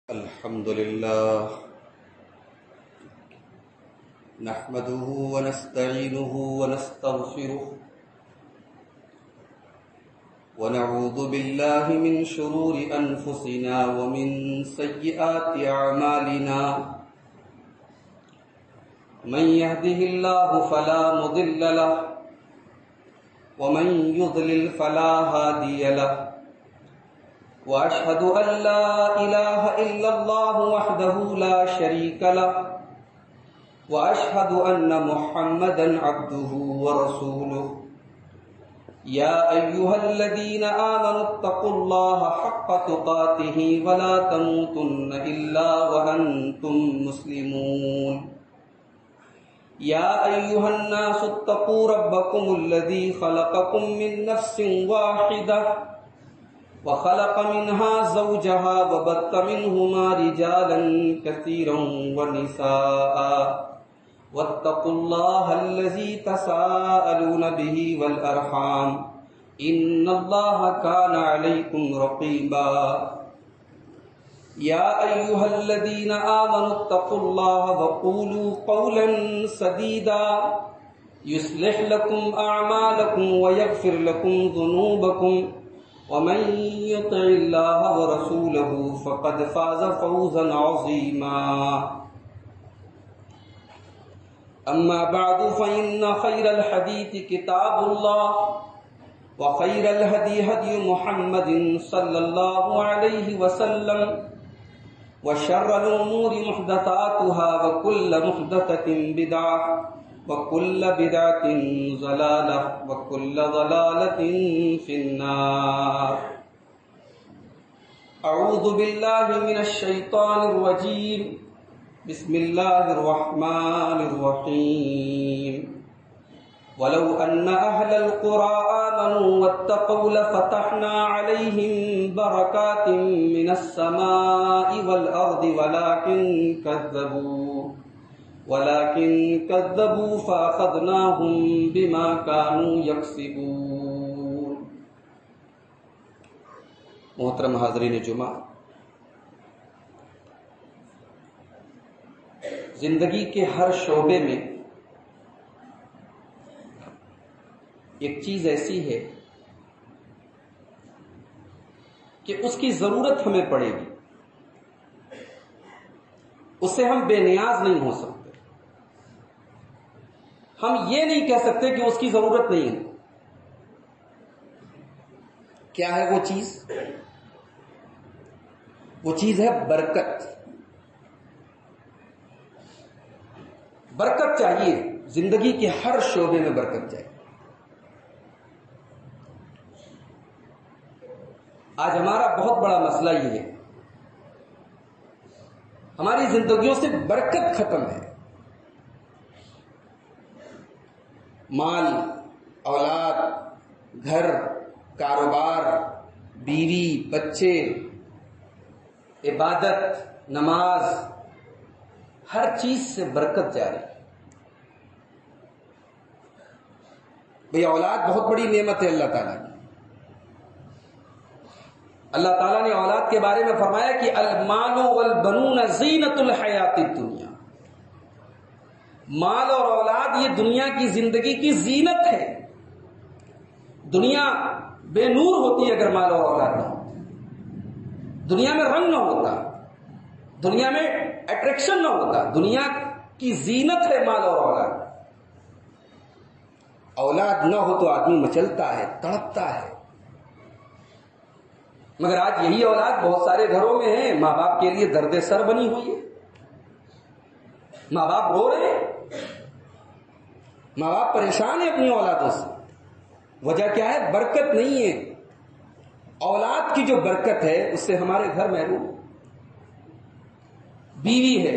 الحمد لله نحمده ونستعينه ونستغفره ونعوذ بالله من شرور أنفسنا ومن سيئات أعمالنا من يهده الله فلا مضل له ومن يضلل فلا هادي له وأشهد أن لا إله إلا الله وحده لا شريك له وأشهد أن محمدا عبده ورسوله يا أيها الذين آمنوا اتقوا الله حق تقاته ولا تموتن إلا وأنتم مسلمون يا أيها الناس اتقوا ربكم الذي خلقكم من نفس واحدة وخلق منها زوجها وبث منهما رجالا كثيرا ونساء واتقوا الله الذي تساءلون به والأرحام إن الله كان عليكم رقيبا يا أيها الذين آمنوا اتقوا الله وقولوا قولا سديدا يصلح لكم أعمالكم ويغفر لكم ذنوبكم ومن يطع الله ورسوله فقد فاز فوزا عظيما أما بعد فإن خير الحديث كتاب الله وخير الهدي هدي محمد صلى الله عليه وسلم وشر الأمور محدثاتها وكل محدثة بدعة وكل بدعة ضلالة وكل ضلالة في النار أعوذ بالله من الشيطان الرجيم بسم الله الرحمن الرحيم ولو أن أهل القرى آمنوا واتقوا لفتحنا عليهم بركات من السماء والأرض ولكن كذبوا فأخذناهم بما كانوا يكسبون. محترم حاضرین جمعہ، زندگی کے ہر شعبے میں ایک چیز ایسی ہے کہ اس کی ضرورت ہمیں پڑے گی، اس سے ہم بے نیاز نہیں ہو سکتے. ہم یہ نہیں کہہ سکتے کہ اس کی ضرورت نہیں ہے. کیا ہے وہ چیز؟ وہ چیز ہے برکت. برکت چاہیے، زندگی کے ہر شعبے میں برکت چاہیے. آج ہمارا بہت بڑا مسئلہ یہ ہے، ہماری زندگیوں سے برکت ختم ہے. مال، اولاد، گھر، کاروبار، بیوی، بچے، عبادت، نماز، ہر چیز سے برکت جاری ہے. بھئی اولاد بہت بڑی نعمت ہے اللہ تعالیٰ کی. اللہ تعالیٰ نے اولاد کے بارے میں فرمایا کہ المال والبنون زینت الحیات الدنیا. مال اور اولاد یہ دنیا کی زندگی کی زینت ہے. دنیا بے نور ہوتی ہے اگر مال اور اولاد نہ ہو. دنیا میں رنگ نہ ہوتا، دنیا میں اٹریکشن نہ ہوتا. دنیا کی زینت ہے مال اور اولاد. اولاد نہ ہو تو آدمی مچلتا ہے، تڑپتا ہے. مگر آج یہی اولاد بہت سارے گھروں میں ہے، ماں باپ کے لیے درد سر بنی ہوئی ہے. ماں باپ رو رہے ہیں، ماں باپ پریشان ہیں اپنی اولادوں سے. وجہ کیا ہے؟ برکت نہیں ہے. اولاد کی جو برکت ہے اس سے ہمارے گھر محروم. بیوی ہے،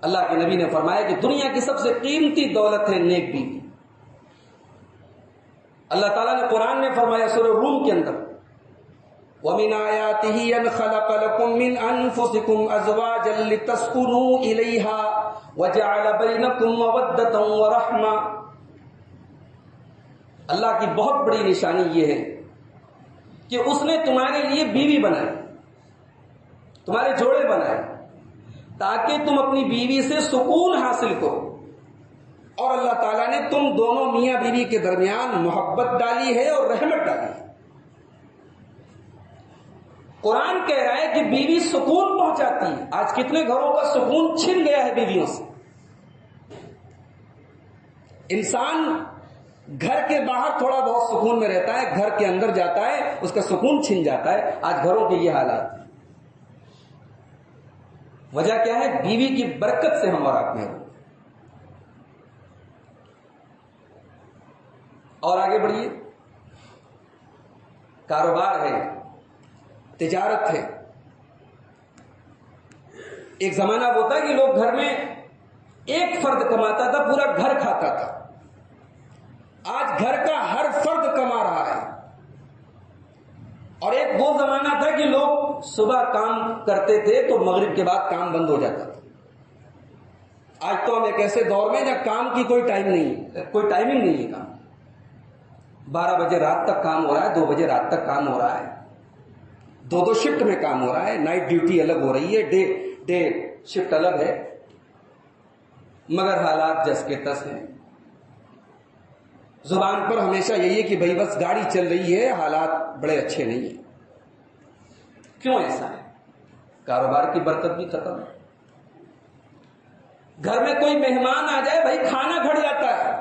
اللہ کے نبی نے فرمایا کہ دنیا کی سب سے قیمتی دولت ہے نیک بیوی. اللہ تعالیٰ نے قرآن میں فرمایا سورہ روم کے اندر، وَمِنْ آيَاتِهِ أَنْ خَلَقَ لَكُم مِّنْ أَنفُسِكُمْ أَزْوَاجًا لِتَسْكُنُوا إِلَيْهَا وَجَعَلَ بَيْنَكُم مَّوَدَّةً وَرَحْمَةً. اللہ کی بہت بڑی نشانی یہ ہے کہ اس نے تمہارے لیے بیوی بنائی. تمہارے جوڑے بنائے تاکہ تم اپنی بیوی سے سکون حاصل کرو. اور اللہ تعالیٰ نے تم دونوں میاں بیوی کے درمیان محبت ڈالی ہے اور رحمت ڈالی ہے. قرآن کہہ رہا ہے کہ بیوی سکون پہنچاتی ہے. آج کتنے گھروں کا سکون چھن گیا ہے بیویوں سے. انسان گھر کے باہر تھوڑا بہت سکون میں رہتا ہے, گھر کے اندر جاتا ہے اس کا سکون چھن جاتا ہے. آج گھروں کے یہ حالات. وجہ کیا ہے؟ بیوی کی برکت سے ہم اور آپ میں. اور آگے بڑھیے. کاروبار ہے, تجارت ہے. ایک زمانہ وہ تھا کہ لوگ گھر میں ایک فرد کماتا تھا, پورا گھر کھاتا تھا. آج گھر کا ہر فرد کما رہا ہے. اور ایک وہ زمانہ تھا کہ لوگ صبح کام کرتے تھے تو مغرب کے بعد کام بند ہو جاتا تھا. آج تو ہم ایک ایسے دور میں جہاں کام کی کوئی ٹائم نہیں, کوئی ٹائمنگ نہیں ہے. کام 12 بجے رات تک کام ہو رہا ہے, 2 بجے رات تک کام ہو رہا ہے, 2 شفٹ میں کام ہو رہا ہے. نائٹ ڈیوٹی الگ ہو رہی ہے, ڈے شفٹ الگ ہے. مگر حالات جس کے تس ہیں. زبان پر ہمیشہ یہی ہے کہ بھائی بس گاڑی چل رہی ہے, حالات بڑے اچھے نہیں ہیں. کیوں ایسا ہے؟ کاروبار کی برکت بھی ختم ہے. گھر میں کوئی مہمان آ جائے بھائی کھانا گھٹ جاتا ہے.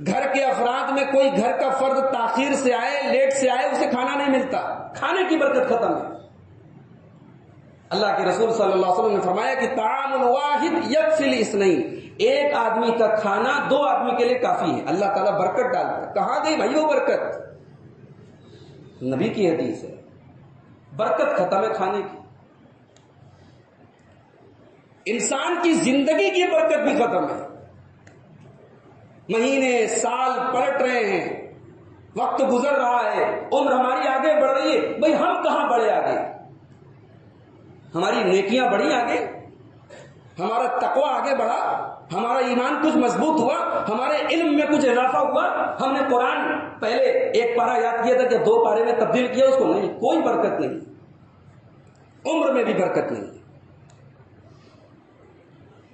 گھر کے افراد میں کوئی گھر کا فرد تاخیر سے آئے, لیٹ سے آئے, اسے کھانا نہیں ملتا. کھانے کی برکت ختم ہے. اللہ کے رسول صلی اللہ علیہ وسلم نے فرمایا کہ طعام الواحد یکفی الاثنین, ایک آدمی کا کھانا 2 آدمی کے لیے کافی ہے. اللہ تعالیٰ برکت ڈالتا ہے. کہاں گئی بھائی وہ برکت؟ نبی کی حدیث ہے. برکت ختم ہے کھانے کی. انسان کی زندگی کی برکت بھی ختم ہے. مہینے سال پلٹ رہے ہیں, وقت گزر رہا ہے, عمر ہماری آگے بڑھ رہی ہے. بھائی ہم کہاں بڑھے آگے؟ ہماری نیکیاں بڑھی آگے, ہمارا تقوی آگے بڑھا, ہمارا ایمان کچھ مضبوط ہوا, ہمارے علم میں کچھ اضافہ ہوا. ہم نے قرآن پہلے 1 پارہ یاد کیا تھا کہ 2 پارے میں تبدیل کیا اس کو. نہیں, کوئی برکت نہیں. عمر میں بھی برکت نہیں.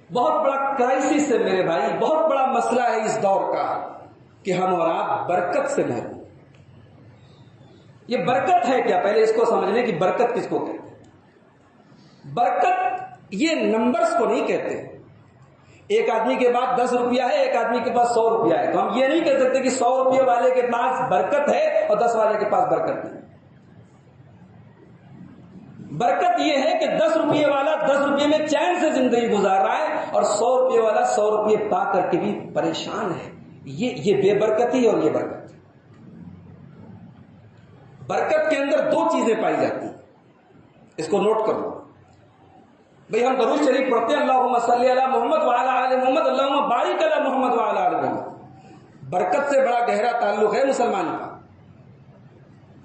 بہت بڑا کرائسس ہے میرے بھائی, بہت بڑا مسئلہ ہے اس دور کا کہ ہم اور آپ برکت سے محروم. یہ برکت ہے کیا؟ پہلے اس کو سمجھنے کی برکت کس کو کہتے ہیں. برکت یہ نمبرز کو نہیں کہتے. ایک آدمی کے پاس 10 روپیہ ہے, ایک آدمی کے پاس 100 روپیہ ہے, تو ہم یہ نہیں کہہ سکتے کہ 100 روپیہ والے کے پاس برکت ہے اور 10 والے کے پاس برکت نہیں. برکت یہ ہے کہ 10 روپیے والا 10 روپیے میں چین سے زندگی گزار رہا ہے اور 100 روپیے والا 100 روپیے پا کر کے بھی پریشان ہے. یہ بے برکتی اور یہ برکت. برکت کے اندر 2 چیزیں پائی جاتی ہیں, اس کو نوٹ کر لو. بھئی ہم درود شریف پڑھتے ہیں, اللہم صلی علی محمد وعلی آل محمد, اللہم بارک علی محمد وعلی آل محمد. برکت سے بڑا گہرا تعلق ہے مسلمان کا.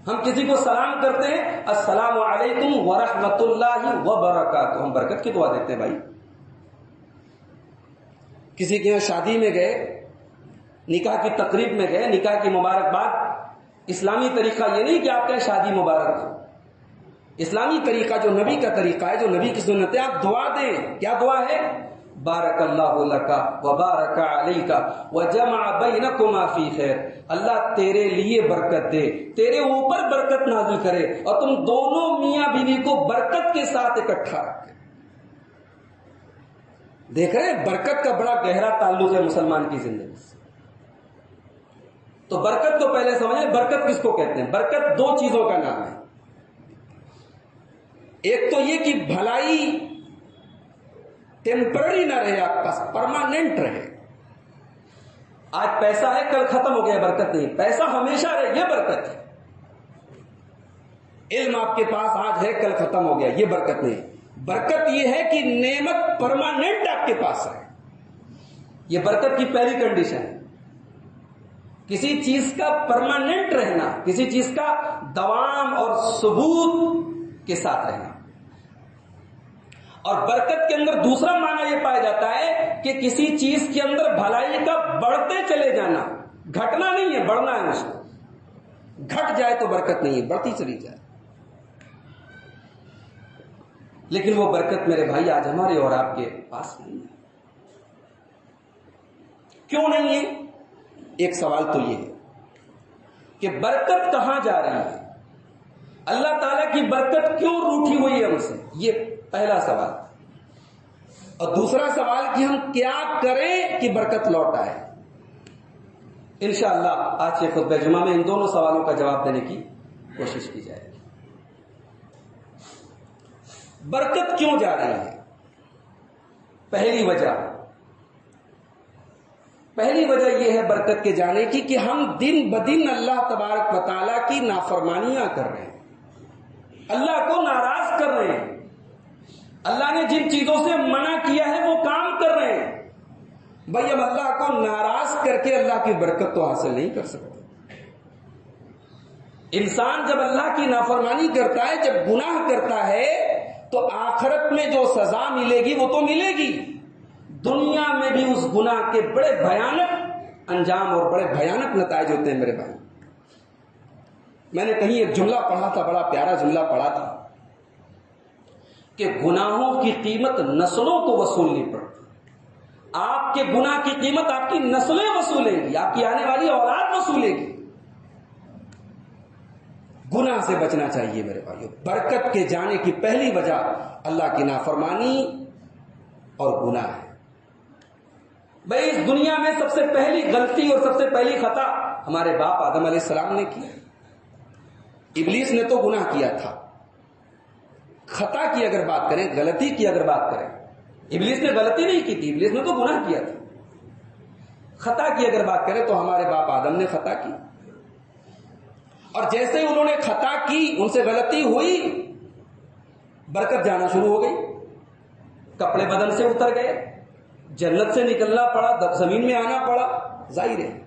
ہم کسی کو سلام کرتے ہیں, السلام علیکم ورحمۃ اللہ وبرکاتہ, ہم برکت کی دعا دیتے ہیں. بھائی کسی کے یہاں شادی میں گئے, نکاح کی تقریب میں گئے, نکاح کی مبارکباد. اسلامی طریقہ یہ نہیں کہ آپ کہیں شادی مبارک ہو. اسلامی طریقہ جو نبی کا طریقہ ہے, جو نبی کی سنت ہے, آپ دعا دیں. کیا دعا ہے؟ بارک اللہ لک وبارک علیک وجمع بینکما فی خیر. اللہ تیرے لیے برکت دے, تیرے اوپر برکت نازل کرے اور تم دونوں میاں بیوی کو برکت کے ساتھ اکٹھا رکھے. دیکھ رہے ہیں برکت کا بڑا گہرا تعلق ہے مسلمان کی زندگی سے. تو برکت کو پہلے سمجھیں, برکت کس کو کہتے ہیں. برکت 2 چیزوں کا نام ہے. ایک تو یہ کہ بھلائی ٹیمپرری نہ رہے, آپ پاس پرماننٹ رہے. آج پیسہ ہے کل ختم ہو گیا, برکت نہیں. پیسہ ہمیشہ رہے, یہ برکت ہے. علم آپ کے پاس آج ہے کل ختم ہو گیا, یہ برکت نہیں. برکت یہ ہے کہ نعمت پرماننٹ آپ کے پاس ہے. یہ برکت کی پہلی کنڈیشن ہے. کسی چیز کا پرماننٹ رہنا, کسی چیز کا دوام اور ثبوت کے ساتھ رہنا. اور برکت کے اندر دوسرا معنی یہ پایا جاتا ہے کہ کسی چیز کے اندر بھلائی کا بڑھتے چلے جانا, گھٹنا نہیں ہے, بڑھنا ہے. اس کو گھٹ جائے تو برکت نہیں ہے, بڑھتی چلی جائے. لیکن وہ برکت میرے بھائی آج ہمارے اور آپ کے پاس نہیں ہے. کیوں نہیں ہے؟ ایک سوال تو یہ ہے کہ برکت کہاں جا رہی ہے؟ اللہ تعالیٰ کی برکت کیوں روٹھی ہوئی ہے ہم سے؟ یہ پہلا سوال. اور دوسرا سوال کہ ہم کیا کریں کہ برکت لوٹ آئے. انشاءاللہ آج کے خطبہ جمعہ میں ان دونوں سوالوں کا جواب دینے کی کوشش کی جائے گی. برکت کیوں جا رہی ہے؟ پہلی وجہ یہ ہے برکت کے جانے کی کہ ہم دن بدن اللہ تبارک و تعالیٰ کی نافرمانیاں کر رہے ہیں، اللہ کو ناراض کر رہے ہیں. اللہ نے جن چیزوں سے منع کیا ہے وہ کام کر رہے ہیں. بھائی ہم اللہ کو ناراض کر کے اللہ کی برکت تو حاصل نہیں کر سکتے. انسان جب اللہ کی نافرمانی کرتا ہے، جب گناہ کرتا ہے، تو آخرت میں جو سزا ملے گی وہ تو ملے گی، دنیا میں بھی اس گناہ کے بڑے بھیانک انجام اور بڑے بھیانک نتائج ہوتے ہیں میرے بھائی. میں نے کہیں ایک جملہ پڑھا تھا، بڑا پیارا جملہ پڑھا تھا کہ گناہوں کی قیمت نسلوں کو وصولنی پڑتی. آپ کے گناہ کی قیمت آپ کی نسلیں وصولیں گی، آپ کی آنے والی اولاد وصولے گی. گناہ سے بچنا چاہیے میرے بھائیو. برکت کے جانے کی پہلی وجہ اللہ کی نافرمانی اور گناہ ہے. بھائی اس دنیا میں سب سے پہلی غلطی اور سب سے پہلی خطا ہمارے باپ آدم علیہ السلام نے کی. ابلیس نے تو گناہ کیا تھا. خطا کی اگر بات کریں، غلطی کی اگر بات کریں، ابلیس نے غلطی نہیں کی تھی، ابلیس نے تو گناہ کیا تھا. خطا کی اگر بات کریں تو ہمارے باپ آدم نے خطا کی، اور جیسے انہوں نے خطا کی، ان سے غلطی ہوئی، برکت جانا شروع ہو گئی. کپڑے بدن سے اتر گئے، جنت سے نکلنا پڑا، زمین میں آنا پڑا. ظاہر ہے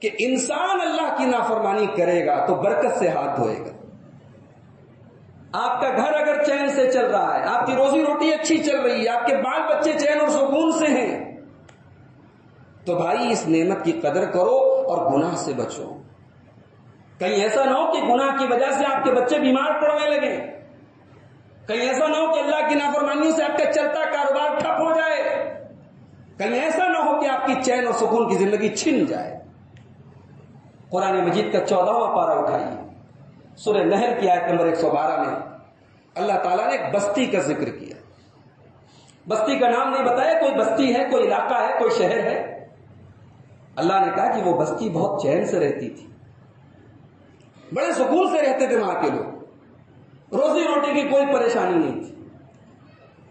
کہ انسان اللہ کی نافرمانی کرے گا تو برکت سے ہاتھ دھوئے گا. آپ کا گھر اگر چین سے چل رہا ہے، آپ کی روزی روٹی اچھی چل رہی ہے، آپ کے بال بچے چین اور سکون سے ہیں، تو بھائی اس نعمت کی قدر کرو اور گناہ سے بچو. کہیں ایسا نہ ہو کہ گناہ کی وجہ سے آپ کے بچے بیمار پڑنے لگے، کہیں ایسا نہ ہو کہ اللہ کی نافرمانیوں سے آپ کا چلتا کاروبار ٹھپ ہو جائے، کہیں ایسا نہ ہو کہ آپ کی چین اور سکون کی زندگی چھن جائے. قرآن مجید کا 14واں پارہ اٹھائیے، سورہ نحل کی آیت نمبر 112 میں اللہ تعالیٰ نے ایک بستی کا ذکر کیا. بستی کا نام نہیں بتایا، کوئی بستی ہے، کوئی علاقہ ہے، کوئی شہر ہے. اللہ نے کہا کہ وہ بستی بہت چین سے رہتی تھی، بڑے سکون سے رہتے تھے وہاں کے لوگ، روزی روٹی کی کوئی پریشانی نہیں تھی.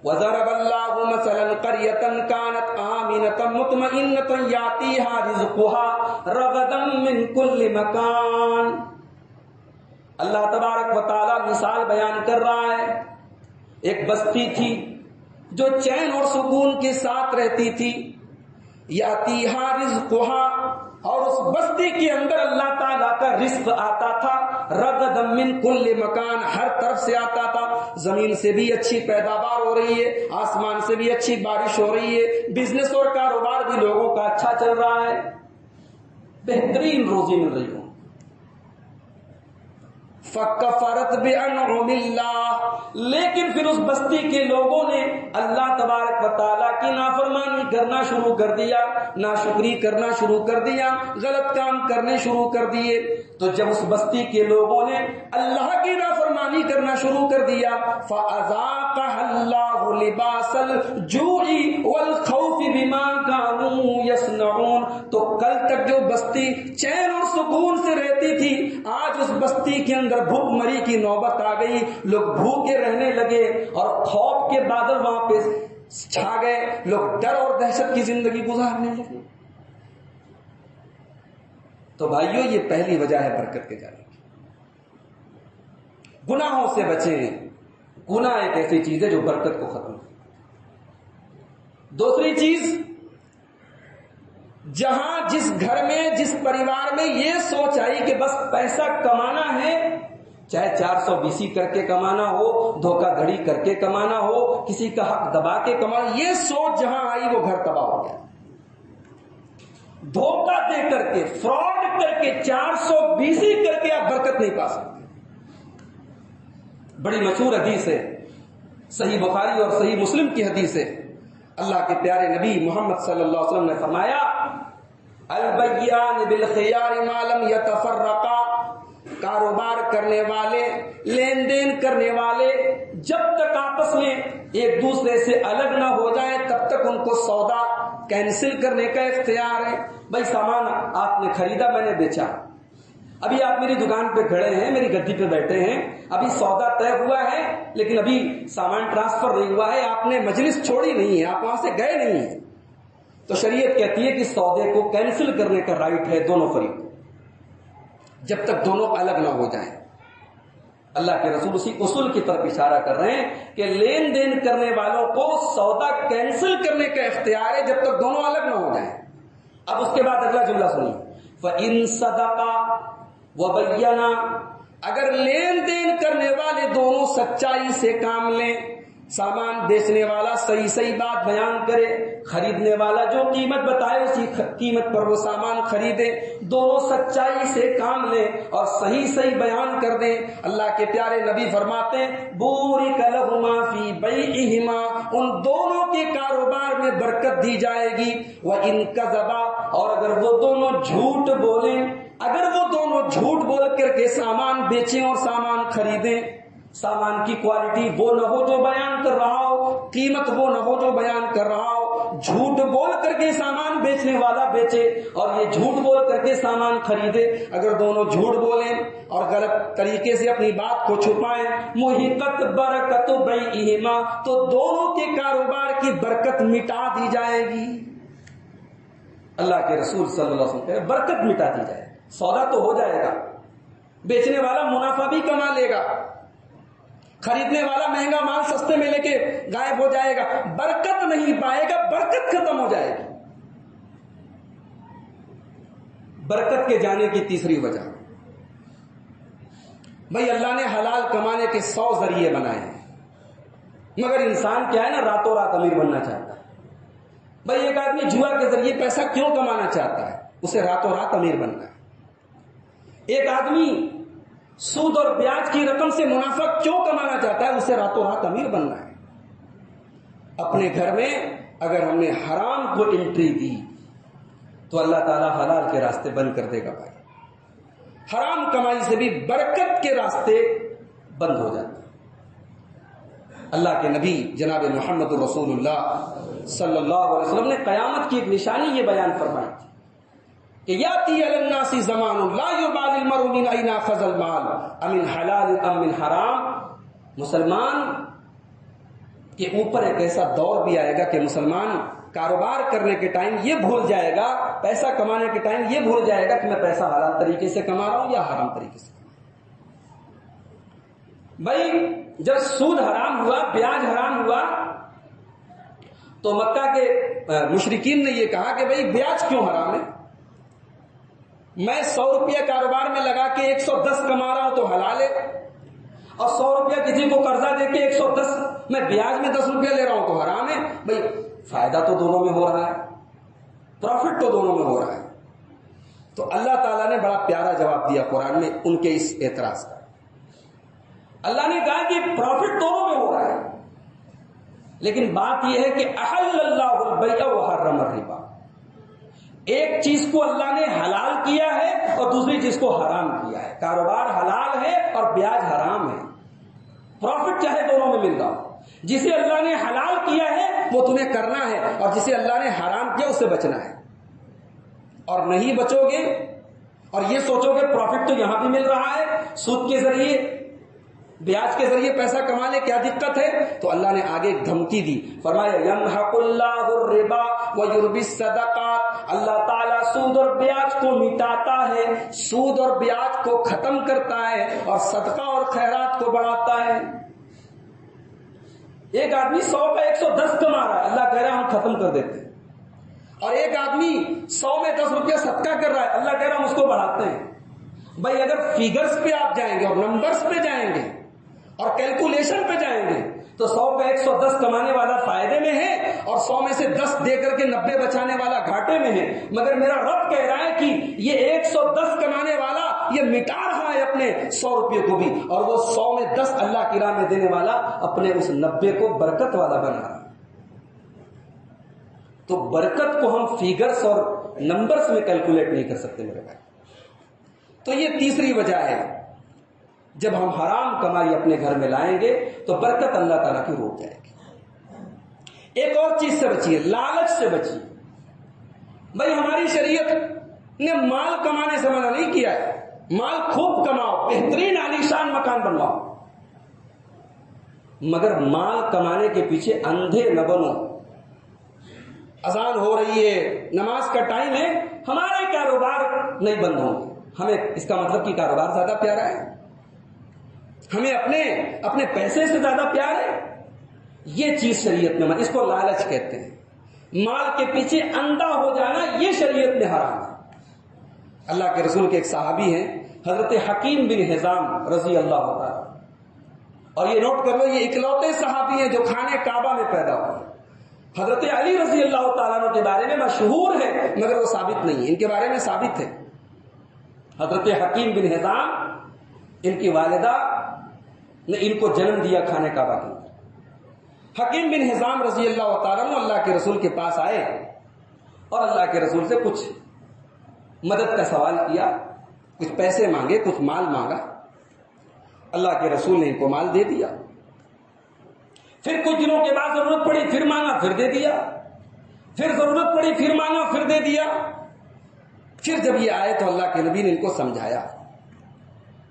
وَضَرَبَ اللَّهُ مَثَلًا قَرْيَةً كَانَتْ آمِنَةً مُطْمَئِنَّةً يَأْتِيهَا رِزْقُهَا رَغَدًا مِنْ كُلِّ مَكَانٍ. اللہ تبارک و تعالی مثال بیان کر رہا ہے. ایک بستی تھی جو چین اور سکون کے ساتھ رہتی تھی. یاتیہا رزقہا، اور اس بستی کے اندر اللہ تعالیٰ کا رزق آتا تھا. رغدا من کل مکان، ہر طرف سے آتا تھا. زمین سے بھی اچھی پیداوار ہو رہی ہے، آسمان سے بھی اچھی بارش ہو رہی ہے، بزنس اور کاروبار بھی لوگوں کا اچھا چل رہا ہے، بہترین روزی مل رہی ہو. فَكَفَرَتْ بِأَنْعُمِ اللَّهِ، لیکن پھر اس بستی کے لوگوں نے اللہ تبارک و تعالیٰ کی نافرمانی کرنا شروع کر دیا، ناشکری کرنا شروع کر دیا، غلط کام کرنے شروع کر دیے. تو جب اس بستی کے لوگوں نے اللہ کی نافرمانی کرنا شروع کر دیا، فَأَذَاقَهَا اللَّهُ لِبَاسَ الْجُوعِ وَالْخَوْفِ بِمَا كَانُوا يَصْنَعُونَ. تو کل تک جو بستی چین اور سکون سے رہتی تھی، آج اس بستی کے اندر بھوک مری کی نوبت آ گئی. لوگ بھوکے رہنے لگے اور خوف کے بادل وہاں پہ چھا گئے، لوگ ڈر اور دہشت کی زندگی گزارنے لگے. تو بھائیو یہ پہلی وجہ ہے برکت کے جانے کی. گناہوں سے بچیں. گناہ ایک ایسی چیز ہے جو برکت کو ختم کرے. دوسری چیز، جہاں جس گھر میں جس پریوار میں یہ سوچ آئی کہ بس پیسہ کمانا ہے، چاہے 420 کر کے کمانا ہو، دھوکہ دھڑی کر کے کمانا ہو، کسی کا حق دبا کے کمانا، یہ سوچ جہاں آئی وہ گھر تباہ ہو گیا. دھوکہ دے کر کے، فراڈ کر کے، 420 کر کے آپ برکت نہیں پا سکتے. بڑی مشہور حدیث ہے، صحیح بخاری اور صحیح مسلم کی حدیث ہے، اللہ کے پیارے نبی محمد صلی اللہ علیہ وسلم نے فرمایا البیعان بالخیار ما لم یتفرقا، کاروبار کرنے والے، لین دین کرنے والے جب تک آپس میں ایک دوسرے سے الگ نہ ہو جائے تب تک ان کو سودا کینسل کرنے کا اختیار ہے۔ بھائی سامان آپ نے خریدا، میں نے بیچا، ابھی آپ میری دکان پہ کھڑے ہیں، میری گدی پہ بیٹھے ہیں، ابھی سودا طے ہوا ہے لیکن ابھی سامان ٹرانسفر نہیں ہوا ہے، آپ نے مجلس چھوڑی نہیں ہے، آپ وہاں سے گئے نہیں ہیں، تو شریعت کہتی ہے کہ سودے کو کینسل کرنے کا رائٹ ہے دونوں فریق کو، جب تک دونوں الگ نہ ہو جائیں۔ اللہ کے رسول اسی اصول کی طرف اشارہ کر رہے ہیں کہ لین دین کرنے والوں کو سودا کینسل کرنے کا اختیار ہے جب تک دونوں الگ نہ ہو جائیں۔ اب اس کے بعد اگلا جملہ سنیے، فَإِن صَدَقَا وَبَيَّنَا، اگر لین دین کرنے والے دونوں سچائی سے کام لیں، سامان بیچنے والا صحیح صحیح بات بیان کرے، خریدنے والا جو قیمت بتائے اسی قیمت پر وہ سامان خریدے، دونوں سچائی سے کام لیں اور صحیح صحیح بیان کر دیں، اللہ کے پیارے نبی فرماتے ہیں بورک لہما فی بیعہما، ان دونوں کے کاروبار میں برکت دی جائے گی، وَإِن كَذَبَا، اور اگر وہ دونوں جھوٹ بولیں، اگر وہ دونوں جھوٹ بول کر کے سامان بیچیں اور سامان خریدیں، سامان کی کوالٹی وہ نہ ہو جو بیان کر رہا ہو، قیمت وہ نہ ہو جو بیان کر رہا ہو، جھوٹ بول کر کے سامان بیچنے والا بیچے اور یہ جھوٹ بول کر کے سامان خریدے، اگر دونوں جھوٹ بولیں اور غلط طریقے سے اپنی بات کو چھپائیں، محقت برکت بیعہما، تو دونوں کے کاروبار کی برکت مٹا دی جائے گی۔ اللہ کے رسول صلی اللہ علیہ وسلم کہہ رہے برکت مٹا دی جائے، سودا تو ہو جائے گا، بیچنے والا منافع بھی کما لے گا، خریدنے والا مہنگا مال سستے میں لے کے غائب ہو جائے گا، برکت نہیں پائے گا، برکت ختم ہو جائے گی۔ برکت کے جانے کی تیسری وجہ، بھائی اللہ نے حلال کمانے کے 100 ذریعے بنائے ہیں، مگر انسان کیا ہے نا، راتوں رات امیر بننا چاہتا ہے۔ بھائی ایک آدمی جوا کے ذریعے پیسہ کیوں کمانا چاہتا ہے؟ اسے راتوں رات امیر بننا ہے۔ ایک آدمی سود اور بیاج کی رقم سے منافع کیوں کمانا چاہتا ہے؟ اسے راتوں رات امیر بننا ہے۔ اپنے گھر میں اگر ہم نے حرام کو انٹری دی تو اللہ تعالیٰ حلال کے راستے بند کر دے گا۔ بھائی حرام کمائی سے بھی برکت کے راستے بند ہو جاتے ہیں۔ اللہ کے نبی جناب محمد رسول اللہ صلی اللہ علیہ وسلم نے قیامت کی ایک نشانی یہ بیان فرمائی تھی کہ یاتی علی الناس زمان لا یبالی المرء من این اخذ المال امن حلال ام من حرام، مسلمان کے اوپر ایک ایسا دور بھی آئے گا کہ مسلمان کاروبار کرنے کے ٹائم یہ بھول جائے گا، پیسہ کمانے کے ٹائم یہ بھول جائے گا کہ میں پیسہ حلال طریقے سے کما رہا ہوں یا حرام طریقے سے کما رہا ہوں۔ بھائی جب سود حرام ہوا، بیاج حرام ہوا، تو مکہ کے مشرکین نے یہ کہا کہ بھائی بیاج کیوں حرام ہے؟ میں 100 روپیہ کاروبار میں لگا کے 110 کما رہا ہوں تو حلال ہے، اور 100 روپیہ کسی کو قرضہ دے کے 110 میں بیاج میں 10 روپیہ لے رہا ہوں تو حرام ہے۔ بھائی فائدہ تو دونوں میں ہو رہا ہے، پروفٹ تو دونوں میں ہو رہا ہے۔ تو اللہ تعالیٰ نے بڑا پیارا جواب دیا قرآن میں ان کے اس اعتراض کا۔ اللہ نے کہا کہ پروفٹ دونوں میں ہو رہا ہے، لیکن بات یہ ہے کہ احل اللہ البیع وحرم الربا، ایک چیز کو اللہ نے حلال کیا ہے اور دوسری چیز کو حرام کیا ہے۔ کاروبار حلال ہے اور بیاج حرام ہے، پروفٹ چاہے دونوں میں مل رہا ہو۔ جسے اللہ نے حلال کیا ہے وہ تمہیں کرنا ہے، اور جسے اللہ نے حرام کیا اسے بچنا ہے۔ اور نہیں بچو گے اور یہ سوچو گے پروفٹ تو یہاں بھی مل رہا ہے، سود کے ذریعے بیاج کے ذریعے پیسہ کما لے، کیا دقت ہے؟ تو اللہ نے آگے ایک دھمکی دی، فرمایا یمحق اللہ الربا ویربی الصدقات، اللہ تعالیٰ سود اور بیاج کو مٹاتا ہے، سود اور بیاج کو ختم کرتا ہے اور صدقہ اور خیرات کو بڑھاتا ہے۔ ایک آدمی 100 کا 110 کما رہا ہے، اللہ کہہ رہا ہے ہم ختم کر دیتے ہیں، اور ایک آدمی 100 میں 10 روپیہ صدقہ کر رہا ہے، اللہ کہہ رہا ہے ہم اس کو بڑھاتے ہیں۔ بھائی اگر فیگرز پہ آپ جائیں گے اور نمبرز پہ جائیں گے اور کیلکولیشن پہ جائیں گے تو 100 کا 110 کمانے والا فائدے میں ہے اور 100 میں سے 10 دے کر کے 90 بچانے والا گھاٹے میں ہے، مگر میرا رب کہہ رہا ہے کہ یہ 110 کمانے والا یہ مٹا رہا ہے اپنے 100 روپے کو بھی، اور وہ 100 میں 10 اللہ کی راہ میں دینے والا اپنے اس 90 کو برکت والا بنا رہا ہے۔ تو برکت کو ہم فیگرز اور نمبرز میں کیلکولیٹ نہیں کر سکتے میرے بھائی۔ تو یہ تیسری وجہ ہے، جب ہم حرام کمائی اپنے گھر میں لائیں گے تو برکت اللہ تعالیٰ کی روک جائے گی۔ ایک اور چیز سے بچیے، لالچ سے بچیے۔ بھائی ہماری شریعت نے مال کمانے سے منع نہیں کیا ہے، مال خوب کماؤ، بہترین عالیشان مکان بنواؤ، مگر مال کمانے کے پیچھے اندھے نہ بنو۔ اذان ہو رہی ہے، نماز کا ٹائم ہے، ہمارے کاروبار نہیں بند ہوں گے، ہمیں اس کا مطلب کہ کاروبار زیادہ پیارا ہے، ہمیں اپنے پیسے سے زیادہ پیار ہے۔ یہ چیز شریعت میں، اس کو لالچ کہتے ہیں۔ مال کے پیچھے اندھا ہو جانا یہ شریعت میں حرام ہے۔ اللہ کے رسول کے ایک صحابی ہیں حضرت حکیم بن حزام رضی اللہ تعالیٰ، اور یہ نوٹ کر لو یہ اکلوتے صحابی ہیں جو خانے کعبہ میں پیدا ہوئے۔ حضرت علی رضی اللہ تعالیٰ عنہ کے بارے میں مشہور ہے مگر وہ ثابت نہیں ہے، ان کے بارے میں ثابت ہے۔ حضرت حکیم بن حزام، ان کی والدہ نے ان کو جنم دیا خانے کعبہ کے اندر۔ حکیم بن حزام رضی اللہ تعالیٰ عنہ اللہ کے رسول کے پاس آئے اور اللہ کے رسول سے کچھ مدد کا سوال کیا، کچھ پیسے مانگے، کچھ مال مانگا۔ اللہ کے رسول نے ان کو مال دے دیا۔ پھر کچھ دنوں کے بعد ضرورت پڑی، پھر مانگا، پھر دے دیا، پھر ضرورت پڑی، پھر مانگا، پھر دے دیا۔ پھر جب یہ آئے تو اللہ کے نبی نے ان کو سمجھایا،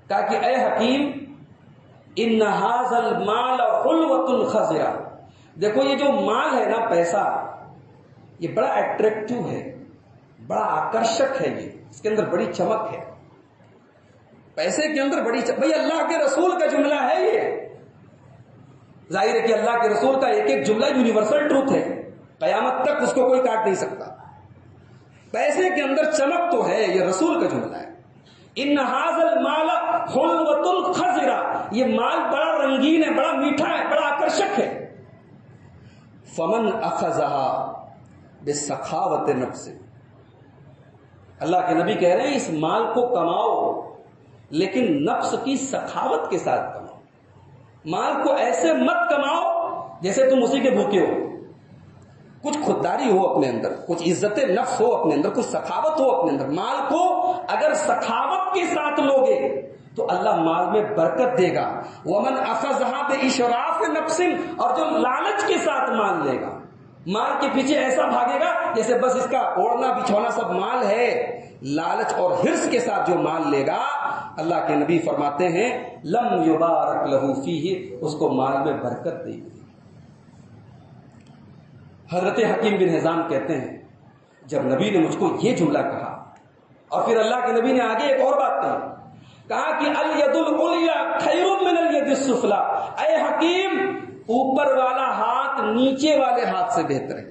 کہا کہ اے حکیم ان ھذا المال حلوۃ خضرا، دیکھو یہ جو مال ہے نا، پیسہ، یہ بڑا اٹریکٹیو ہے، بڑا آکرشک ہے، یہ اس کے اندر بڑی چمک ہے، پیسے کے اندر بڑی چمک۔ بھائی اللہ کے رسول کا جملہ ہے یہ، ظاہر ہے کہ اللہ کے رسول کا ایک ایک جملہ یونیورسل ٹروتھ ہے، قیامت تک اس کو کوئی کاٹ نہیں سکتا۔ پیسے کے اندر چمک تو ہے، یہ رسول کا جملہ ہے۔ ان ھذا المال حلوۃ خضرا، یہ مال بڑا رنگین ہے، بڑا میٹھا ہے، بڑا آکرشک ہے۔ فمن اخذها بسخاوت نفس، اللہ کے نبی کہہ رہے ہیں اس مال کو کماؤ لیکن نفس کی سخاوت کے ساتھ کماؤ۔ مال کو ایسے مت کماؤ جیسے تم اسی کے بھوکے ہو، کچھ خودداری ہو اپنے اندر، کچھ عزت نفس ہو اپنے اندر، کچھ سخاوت ہو اپنے اندر۔ مال کو اگر سخاوت کے ساتھ لوگے تو اللہ مال میں برکت دے گا۔ ومن اخذها باشراف نفس، اور جو لالچ کے ساتھ مال لے گا، مال کے پیچھے ایسا بھاگے گا جیسے بس اس کا اوڑھنا بچھونا سب مال ہے، لالچ اور حرص کے ساتھ جو مال لے گا، اللہ کے نبی فرماتے ہیں لم یبارک لہ فیہ، اس کو مال میں برکت دے گی۔ حضرت حکیم بن حزام کہتے ہیں جب نبی نے مجھ کو یہ جملہ کہا، اور پھر اللہ کے نبی نے آگے ایک اور بات کہا کہ الید العلیٰ خیر من الید السفلی، اے حکیم اوپر والا ہاتھ نیچے والے ہاتھ سے بہتر ہے۔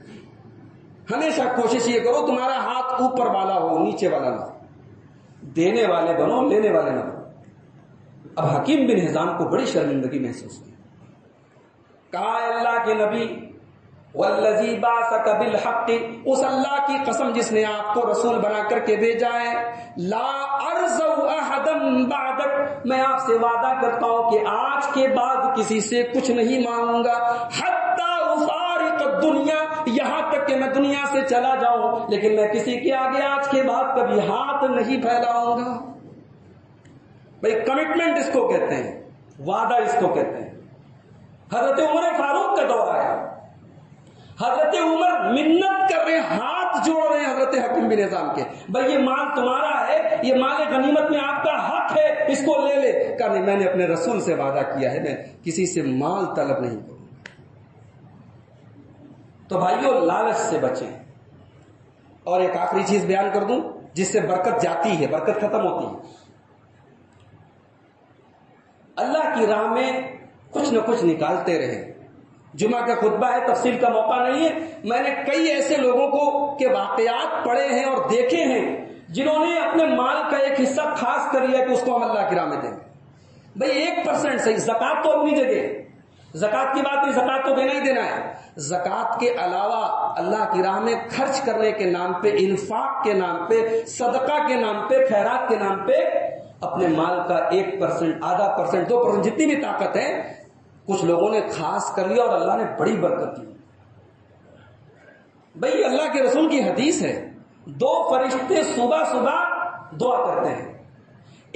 ہمیشہ کوشش یہ کرو تمہارا ہاتھ اوپر والا ہو، نیچے والا نہ ہو، دینے والے بنو، لینے والے نہ بنو۔ اب حکیم بن حزام کو بڑی شرمندگی محسوس ہوئی، کہا اے اللہ کے نبی والذی بعثک بالحق، اس اللہ کی قسم جس نے آپ کو رسول بنا کر کے بھیجا ہے، لا ارجو احدا بعدک، میں آپ سے وعدہ کرتا ہوں کہ آج کے بعد کسی سے کچھ نہیں مانگوں گا، حتی افارق الدنیا، یہاں تک کہ میں دنیا سے چلا جاؤں، لیکن میں کسی کے آگے آج کے بعد کبھی ہاتھ نہیں پھیلاؤں گا۔ بھئی کمٹمنٹ اس کو کہتے ہیں، وعدہ اس کو کہتے ہیں۔ حضرت عمر فاروق کا دور آیا، حضرت عمر منت کر رہے ہیں، ہاتھ جوڑ رہے ہیں حضرت حکیم بن حزام کے، بھئی یہ مال تمہارا ہے، یہ مال غنیمت میں آپ کا حق ہے، اس کو لے لے۔ کہا نہیں، میں نے اپنے رسول سے وعدہ کیا ہے، میں کسی سے مال طلب نہیں کروں۔ تو بھائیو لالچ سے بچیں۔ اور ایک آخری چیز بیان کر دوں جس سے برکت جاتی ہے، برکت ختم ہوتی ہے۔ اللہ کی راہ میں کچھ نہ کچھ نکالتے رہے۔ جمعہ کا خطبہ ہے، تفصیل کا موقع نہیں ہے، میں نے کئی ایسے لوگوں کو کے واقعات پڑھے ہیں اور دیکھے ہیں جنہوں نے اپنے مال کا ایک حصہ خاص کر لیا کہ اس کو ہم اللہ کی راہ میں دیں۔ بھئی 1% صحیح، زکوٰۃ تو اپنی جگہ، زکوٰۃ کی بات نہیں، زکوٰۃ تو دینا ہی دینا ہے۔ زکوٰۃ کے علاوہ اللہ کی راہ میں خرچ کرنے کے نام پہ، انفاق کے نام پہ، صدقہ کے نام پہ، خیرات کے نام پہ اپنے مال کا 1%، آدھا %، 2%، جتنی بھی طاقت ہے کچھ لوگوں نے خاص کر لیا اور اللہ نے بڑی برکت دی. بھئی اللہ کے رسول کی حدیث ہے 2 فرشتے صبح صبح دعا کرتے ہیں.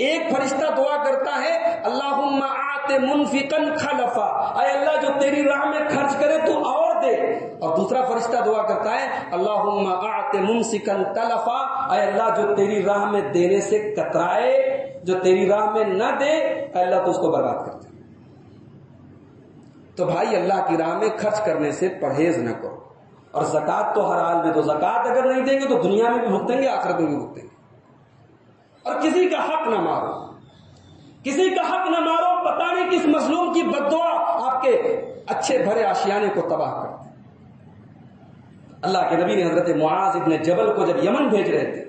ایک فرشتہ دعا کرتا ہے اللہم آت منفقا خلفا، اے اللہ جو تیری راہ میں خرچ کرے تو اور دے. اور دوسرا فرشتہ دعا کرتا ہے اللہم آت ممسکا تلفا، اے اللہ جو تیری راہ میں دینے سے کترائے، جو تیری راہ میں نہ دے، اے اللہ تو اس کو برباد کر دے. تو بھائی اللہ کی راہ میں خرچ کرنے سے پرہیز نہ کرو. اور زکوٰۃ تو ہر حال میں دو. زکوٰۃ اگر نہیں دیں گے تو دنیا میں بھی بھگتیں گے، آخرت میں بھی بھگتیں گے. اور کسی کا حق نہ مارو، کسی کا حق نہ مارو. پتہ نہیں کس مظلوم کی بد دعا آپ کے اچھے بھرے آشیانے کو تباہ کر دے. اللہ کے نبی نے حضرت معاذ ابن جبل کو جب یمن بھیج رہے تھے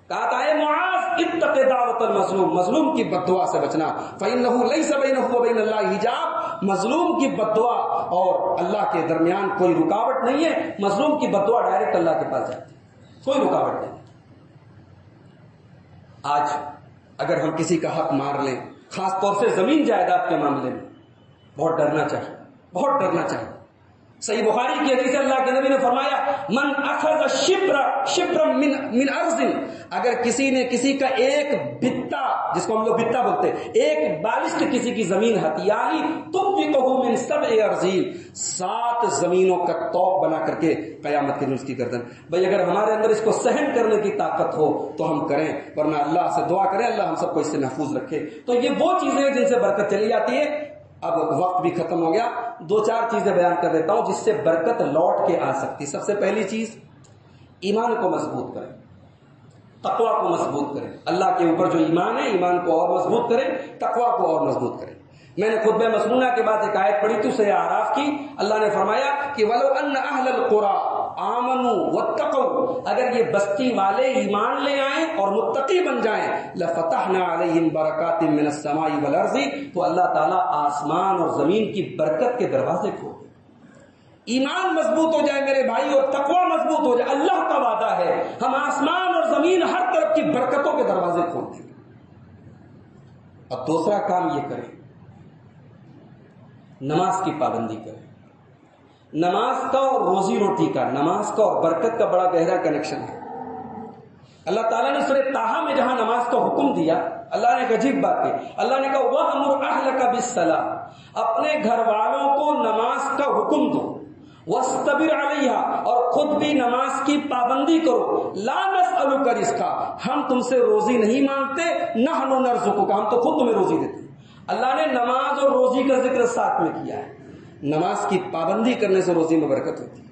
کہا تھا اے معاذ اتق دعوت المظلوم، مظلوم کی بد دعا سے بچنا. فإنه ليس بينه وبين الله حجاب، مظلوم کی بد دعا اور اللہ کے درمیان کوئی رکاوٹ نہیں ہے. مظلوم کی بد دعا ڈائریکٹ اللہ کے پاس جاتی ہے، کوئی رکاوٹ نہیں. آج اگر ہم کسی کا حق مار لیں، خاص طور سے زمین جائیداد کے معاملے میں، بہت ڈرنا چاہیے، بہت ڈرنا چاہیے. صحیح بخاری کی حدیث ہے اللہ کے نبی نے فرمایا من اخذ شبرا من ارض، اگر کسی نے کسی کا ایک بتا، جس کو ہم لوگ بتا بولتے ہیں، ایک بالشت کسی کی زمین ہتھیا لی تنفقہ من 7 ارضین، 7 زمینوں کا توق بنا کر کے قیامت کے دن اس کی گردن. بھائی اگر ہمارے اندر اس کو سہن کرنے کی طاقت ہو تو ہم کریں، ورنہ اللہ سے دعا کریں اللہ ہم سب کو اس سے محفوظ رکھے. تو یہ وہ چیزیں ہیں جن سے برکت چلی جاتی ہے. اب وقت بھی ختم ہو گیا، 2-4 چیزیں بیان کر دیتا ہوں جس سے برکت لوٹ کے آ سکتی. سب سے پہلی چیز ایمان کو مضبوط کریں، تقویٰ کو مضبوط کریں. اللہ کے اوپر جو ایمان ہے ایمان کو اور مضبوط کریں، تقویٰ کو اور مضبوط کریں. میں نے خطبہ مسنونہ کے بعد ایک آیت پڑھی تھی سورہ اعراف کی. اللہ نے فرمایا کہ وَلَوْ أَنَّ أَهْلَ الْقُرَىٰ آمَنُوا وَاتَّقَوْا، اگر یہ بستی والے ایمان لے آئیں اور متقی بن جائیں، لَفَتَحْنَا عَلَيْهِمْ بَرَكَاتٍ مِّنَ السَّمَاءِ وَالْأَرْضِ، تو اللہ تعالیٰ آسمان اور زمین کی برکت کے دروازے کھول دیں. ایمان مضبوط ہو جائے میرے بھائی اور تقویٰ مضبوط ہو جائے، اللہ کا وعدہ ہے ہم آسمان اور زمین ہر طرف کی برکتوں کے دروازے کھول دیں گے. اور دوسرا کام یہ کریں، نماز کی پابندی کریں. نماز کا اور روزی روٹی کا، نماز کا اور برکت کا بڑا گہرا کنیکشن ہے. اللہ تعالیٰ نے سورہ طٰہٰ میں جہاں نماز کا حکم دیا، اللہ نے ایک عجیب بات کی. اللہ نے کہا وَأْمُرْ أَهْلَكَ بِالصَّلَاةِ، اپنے گھر والوں کو نماز کا حکم دو. وَاسْتَبِرْ عَلَيْهَا، اور خود بھی نماز کی پابندی کرو. لَا نَسْأَلُكَ رِزْقًا، ہم تم سے روزی نہیں مانگتے، نَحْنُ نَرْزُقُكَ، ہم تو خود تمہیں روزی دیتے ہیں. اللہ نے نماز اور روزی کا ذکر ساتھ میں کیا ہے. نماز کی پابندی کرنے سے روزی میں برکت ہوتی ہے.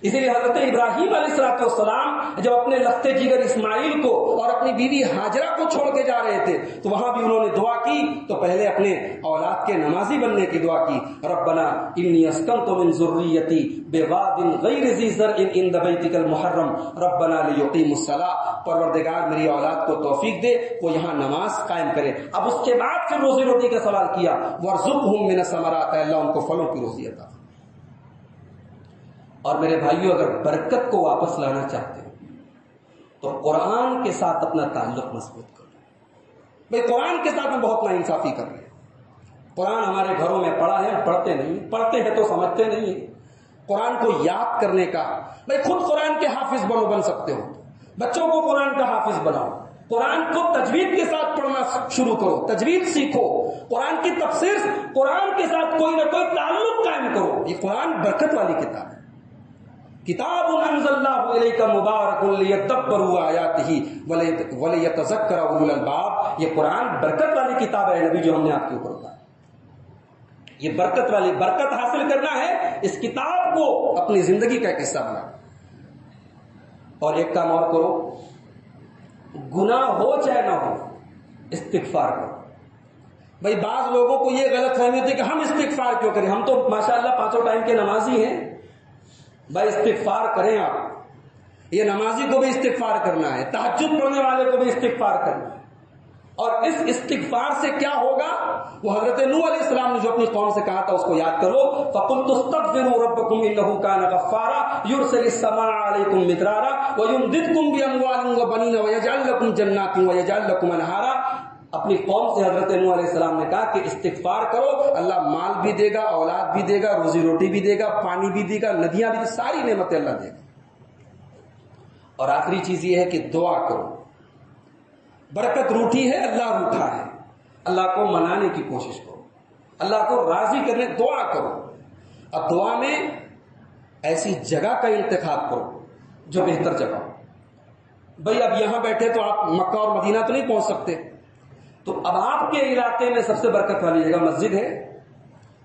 اسی لیے حضرت ابراہیم علیہ السلام جب اپنے لختے جگر اسماعیل کو اور اپنی بیوی ہاجرہ کو چھوڑ کے جا رہے تھے تو وہاں بھی انہوں نے دعا کی. تو پہلے اپنے اولاد کے نمازی بننے کی دعا کی. ربنا انی اسکنت من ذریتی بواد غیر ذی زرع عند بیتک المحرم ربنا لیقیموا الصلاۃ، پروردگار میری اولاد کو توفیق دے وہ یہاں نماز قائم کرے. اب اس کے بعد پھر روزی روٹی کا سوال کیا، وارزقہم من الثمرات، اللہ ان کو پھلوں کی روزی عطا. اور میرے بھائیوں اگر برکت کو واپس لانا چاہتے ہو تو قرآن کے ساتھ اپنا تعلق مضبوط کرو. بھائی قرآن کے ساتھ ہم بہت ناانصافی کر رہے ہیں. قرآن ہمارے گھروں میں پڑھا ہے، ہم پڑھتے نہیں، پڑھتے ہیں تو سمجھتے نہیں ہیں. قرآن کو یاد کرنے کا، بھائی خود قرآن کے حافظ بن سکتے ہو، بچوں کو قرآن کا حافظ بناؤ. قرآن کو تجوید کے ساتھ پڑھنا شروع کرو، تجوید سیکھو. قرآن کی تفسیر، قرآن کے ساتھ کوئی نہ کوئی تعلق قائم کرو. یہ قرآن برکت والی کتاب ہے. کتاب انزلناہ الیک مبارک لیدبروا آیاتہ ولیتذکر اولو الالباب، یہ قرآن برکت والی کتاب ہے نبی جو ہم نے آپ کے اوپر اتاری. یہ برکت والی، برکت حاصل کرنا ہے اس کتاب کو اپنی زندگی کا ایک حصہ بنا. اور ایک کام اور کرو، گناہ ہو چاہے نہ ہو استغفار کرو. بھائی بعض لوگوں کو یہ غلط فہمی ہوتی ہے کہ ہم استغفار کیوں کریں، ہم تو ماشاءاللہ 5 ٹائم کے نمازی ہیں. بھائی استغفار کریں آپ، یہ نمازی کو بھی استغفار کرنا ہے، تہجد پڑھنے والے کو بھی استغفار کرنا ہے. اور اس استغفار سے کیا ہوگا، وہ حضرت نوح علیہ السلام نے جو اپنی قوم سے کہا تھا اس کو یاد کرو. فَقُلْتُ اسْتَغْفِرُوا رَبَّكُمْ إِنَّهُ كَانَ غَفَّارًا يُرْسِلِ السَّمَاءَ عَلَيْكُمْ مِدْرَارًا وَيُمْدِدْكُمْ بِأَمْوَالٍ وَبَنِينَ وَيَجْعَلْ لَكُمْ جَنَّاتٍ وَيَجْعَلْ لَكُمْ أَنْهَارًا. اپنی قوم سے حضرت نوح علیہ السلام نے کہا کہ استغفار کرو، اللہ مال بھی دے گا، اولاد بھی دے گا، روزی روٹی بھی دے گا، پانی بھی دے گا، ندیاں بھی، ساری نعمتیں اللہ دے گا۔ اور آخری چیز یہ ہے کہ دعا کرو۔ برکت روٹھی ہے، اللہ روٹھا ہے، اللہ کو منانے کی کوشش کرو، اللہ کو راضی کرنے دعا کرو۔ اب دعا میں ایسی جگہ کا انتخاب کرو جو بہتر جگہ ہو۔ بھئی اب یہاں بیٹھے تو آپ مکہ اور مدینہ تو نہیں پہنچ سکتے، تو اب آپ کے علاقے میں سب سے برکت والی جگہ مسجد ہے۔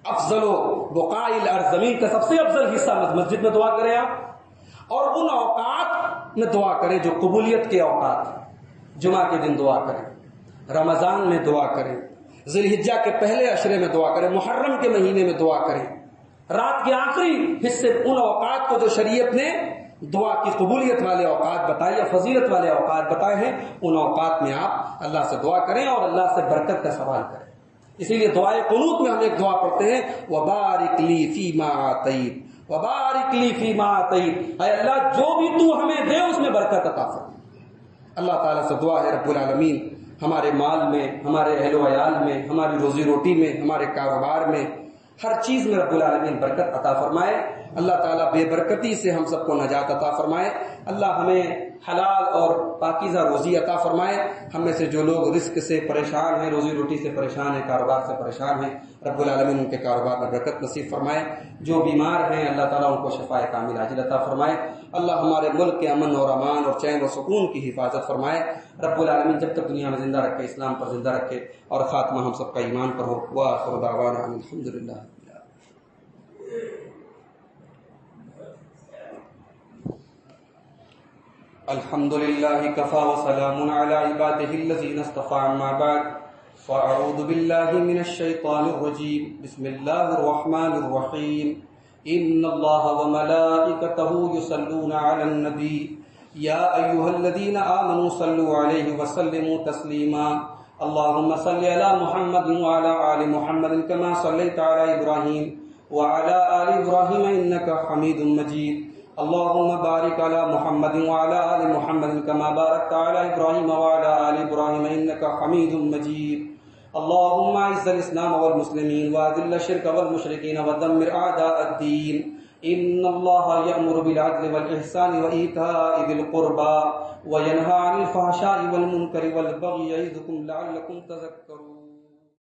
افضل و بقاء الارض، زمین کا سب سے افضل حصہ مسجد میں دعا کریں آپ، اور ان اوقات میں دعا کریں جو قبولیت کے اوقات ہیں۔ جمعہ کے دن دعا کریں، رمضان میں دعا کریں، ذی الحجہ کے پہلے عشرے میں دعا کریں، محرم کے مہینے میں دعا کریں، رات کے آخری حصے ان اوقات کو جو شریعت نے دعا کی قبولیت والے اوقات بتائے یا فضیلت والے اوقات بتائے ہیں، ان اوقات میں آپ اللہ سے دعا کریں اور اللہ سے برکت کا سوال کریں۔ اسی لیے دعائے قنوت میں ہم ایک دعا پڑھتے ہیں، وبارک لی فیما آتیت، وبارک لی فیما آتیت، اے اللہ جو بھی تو ہمیں دے اس میں برکت عطا فرما۔ اللہ تعالیٰ سے دعا ہے رب العالمین ہمارے مال میں، ہمارے اہل و عیال میں، ہماری روزی روٹی میں، ہمارے کاروبار میں، ہر چیز میں رب العالمین برکت عطا فرمائے۔ اللہ تعالیٰ بے برکتی سے ہم سب کو نجات عطا فرمائے۔ اللہ ہمیں حلال اور پاکیزہ روزی عطا فرمائے۔ ہم میں سے جو لوگ رزق سے پریشان ہیں، روزی روٹی سے پریشان ہیں، کاروبار سے پریشان ہیں، رب العالمین ان کے کاروبار میں برکت نصیب فرمائے۔ جو بیمار ہیں اللہ تعالیٰ ان کو شفاء کامل عاجل عطا فرمائے۔ اللہ ہمارے ملک کے امن اور امان اور چین و سکون کی حفاظت فرمائے۔ رب العالمین جب تک دنیا میں زندہ رکھے، اسلام پر زندہ رکھے اور خاتمہ ہم سب کا ایمان پر ہو۔ وآخر دعوانا ان الحمدللہ۔ الحمد لله كفى وسلام على عباده الذين اصطفى، أما بعد فأعوذ بالله من الشيطان الرجيم، بسم الله الرحمن الرحيم، إن الله وملائكته يصلون على النبي يا أيها الذين آمنوا صلوا عليه وسلموا تسليما، اللهم صل على محمد وعلى آل محمد كما صليت على إبراهيم وعلى آل إبراهيم إنك حميد مجيد، اللهم بارك على محمد وعلى آل محمد كما باركت على إبراهيم وعلى آل إبراهيم إنك حميد مجيد، اللهم أعز الإسلام والمسلمين وأذل الشرك والمشركين ودمر أعداء الدين، إن الله يأمر بالعدل والإحسان وإيتاء ذي القربى وينهى عن الفحشاء والمنكر والبغي يعظكم لعلكم تذكرون۔